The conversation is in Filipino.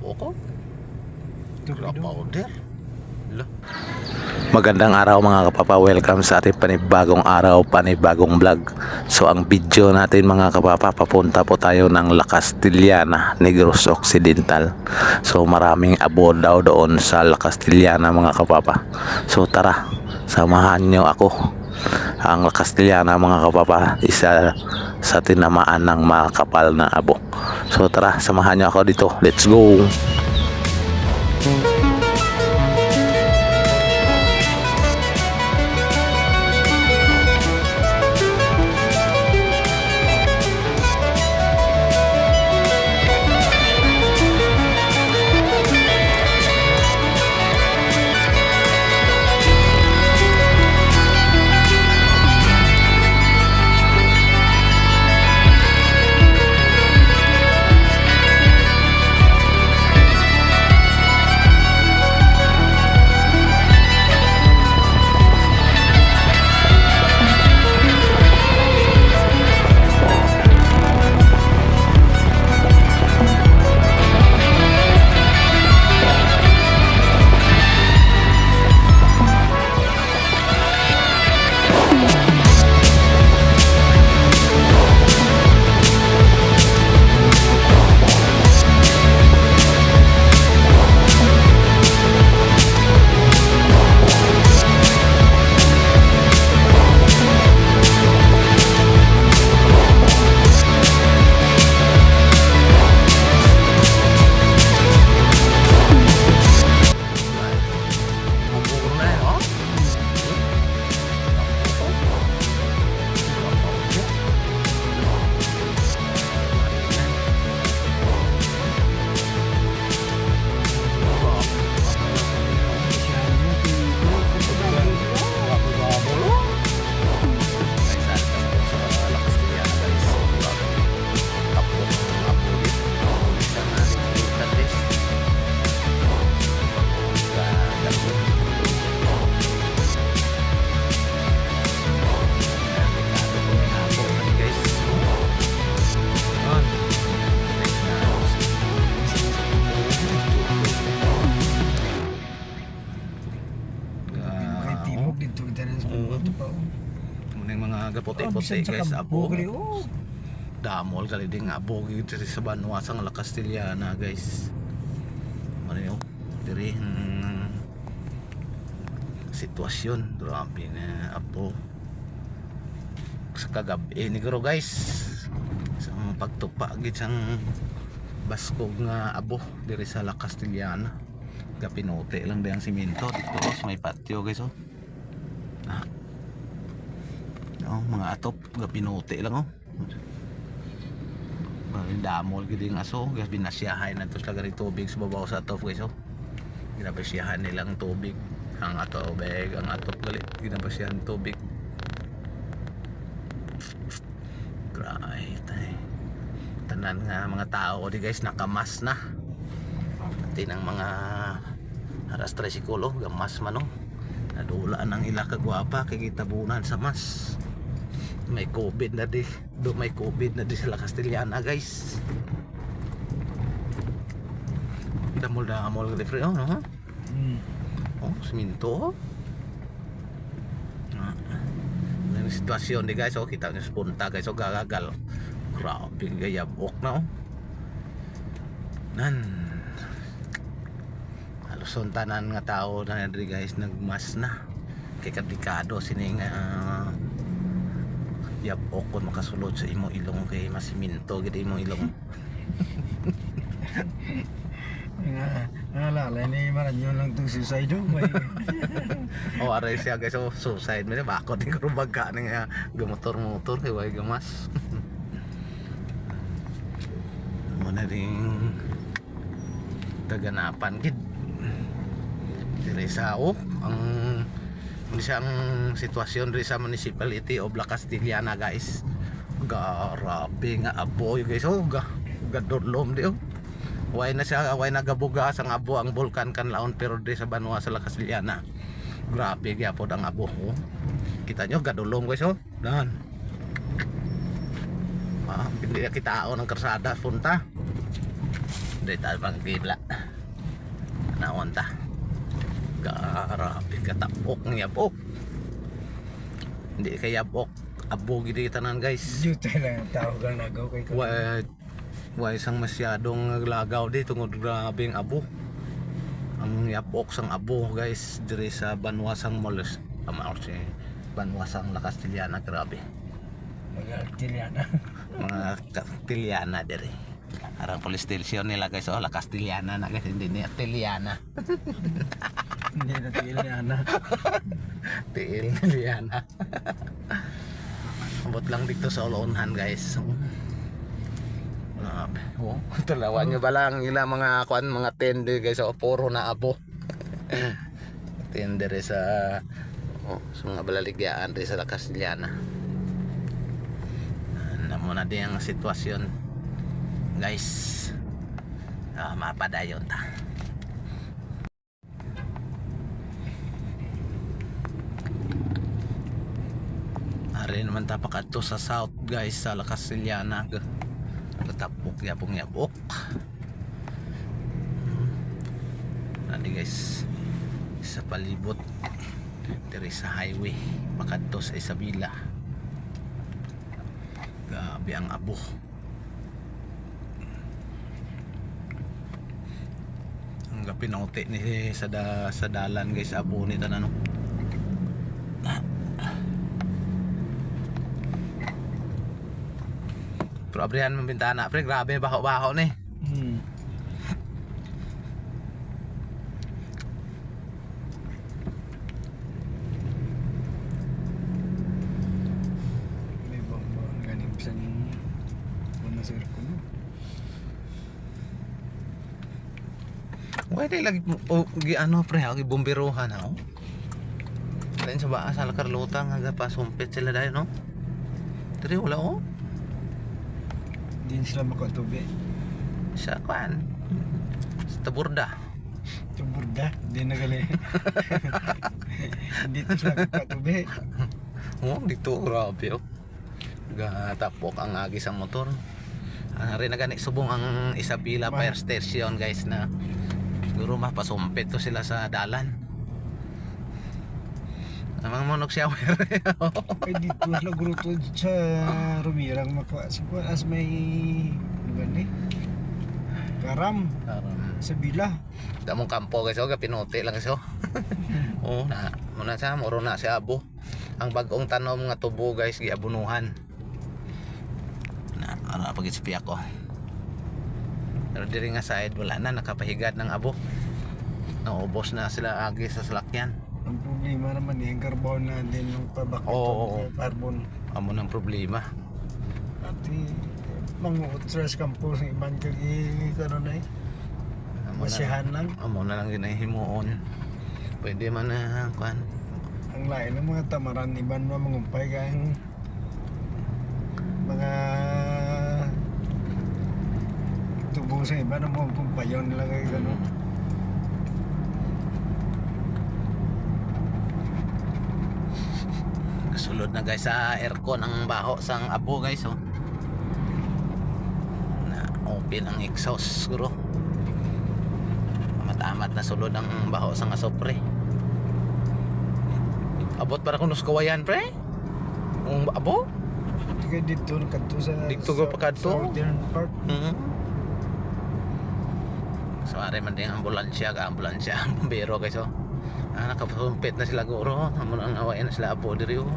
abo ko. Powder. Magandang araw mga kapapa, welcome sa ating panibagong araw, panibagong vlog. So ang video natin mga kapapa, papunta po tayo ng La Castellana, Negros Occidental. So maraming abo daw doon sa La Castellana mga kapapa. So tara, samahan nyo ako. Ang La Castellana mga kapapa, isa sa tinamaan ng makapal na abo. So tara, samahan nyo ako dito, let's go. Mga gapote-pote guys, abo. Damol kali ding abo gitu sa Banwa sang La Castellana guys. Ano yun? Diri sitwasyon, grabe na abo. Sa kagabi ni garo guys. Sa pagtupa gid sang baskog nga abo diri sa La Castellana. Gapinote lang dayang simento dito sa may patio guys oh. Oh, mga atop gapinote lang oh. Damol gid yung aso, gas binasyahay na tos lagari tubig sa babaw sa atop guys oh. Ginabasyahan nilang tubig ang atop gali ginabasyahan tubig. Right. Tanan nga mga tao di guys nakamas na. Pati ng mga aras trisikulo gamas man oh. Nadulaan ang ila kagwapa kay gitabunan sa mas. May COVID na di. May COVID na di sa La Castellana guys. Damol di pre oh no? Oh, siminto oh. Yung sitwasyon di guys oh, kita nyo sa punta guys oh, gagagal. Grabe gayabok na oh. Halos tanan nga tao na di guys nagmas na. Kay kaplikado sining yabok kon makasulod sa imo ilong kay masiminto gid imo ilong. Naalala ni Maranyon lang itong suicide may O aray siya guys oh, suicide mo bakot ni kurbaga ni gamotor-motor kay way gamas. Muna ding kaganapan gid diri sa oh ang ang sitwasyon rin sa municipality of La Castellana guys. Grabe nga abo guys oh, gadolom di oh. Way na siya, way nagabuga sang abo ang bulkan kan laon pero di sa Banwa sa La Castellana. Grabe gyapon ang abo oh. Kita nyo gadolom guys oh. Dan. Hindi na kita ng karsada punta. dito bang gibla. Naon ta. Grabe katapok niya po. Hindi kaya bok. Abo gid tanan guys. Dito lang tao ka nagaw kay ko. Wa isang masyadong lagaw di tungod grabe ang abo. Ang yapok sang abo guys diri sa Banwasang Molos. Banwasang La Castellana, grabe. Mga Tiliana. Mga Castellana diri. Arang police station nila guys, La Castellana na guys, hindi ni Tiliana. Hindi na Tiliana. Tiliana. Abot lang dito sa Olonhan guys. Grabe. Oh, tulawan nyo ba lang ilang mga kuan mga tender guys, puro na abo. Tender sa sa mga balaligyan rin sa La Castellana. Namo na din ang sitwasyon guys. Mapadayon ta. Ari naman tapak ato sa south guys sa La Castellana. Katapok yapok. Nani guys sa palibot diri sa highway makadto sa Isabela. Grabe ang abo. Ang pinauti ni sa dalan guys, abo ni tanan. Pero abrihan mo bintana, pre, grabe baho-baho ni. May bomba ganing sa una sir ko. Pwede lagi ano pre, lagi bomberohan ako. Lain sa baa sa Carlota nga pasumpit sila dayon no. Diri wala oh. Din sila makatubi. Sa kwan. Sa Taburda. Tuburda, di na gali. Dito sila makatubi. Oh, dito grabe oh. Gatapok ang agi sa motor. Rin na gani subong ang Isabela Fire Station guys na siguro mapasumpit to sila sa dalan. Amang monog shower. Ay dito sila gruto sa Rumirang makwa. Siguro as may gani. Karam sa Bila. Damong kampo guys, oh, pinuti lang guys oh. Oh, na muna sa muro na si abo. Ang bagong tanom nga tubo guys giabunuhan. Na ara pag ispiya ko. Pero diri nga side wala na nakapahigad ng abo. Naubos na sila agi sa salakyan. Ang problema naman yung carbon na din yung pabakit Oo. sa carbon. Amo ng problema. At manguot sa campus ng iban kagi karon ay masihan lang. Amo na lang ginahimuon. Pwede man na kuan. Ang lain ng mga tamaran iban mga mangumpay kang mga tubo sa iba na mga kumpayon lang kay gano'n. Sulod na guys sa aircon ang baho sang abo guys oh. Na open ang exhaust siguro. Amat na sulod ang baho sang asopre. Abot para kuno kawayan pre. Ang abo? Kaya dito nakadto sa Dito ka pa kadto? Southern part. So are man din ang ambulansya, ang bombero guys oh. Nakapasumpit na sila guro. Amo ang awayan na sila abo diri oh.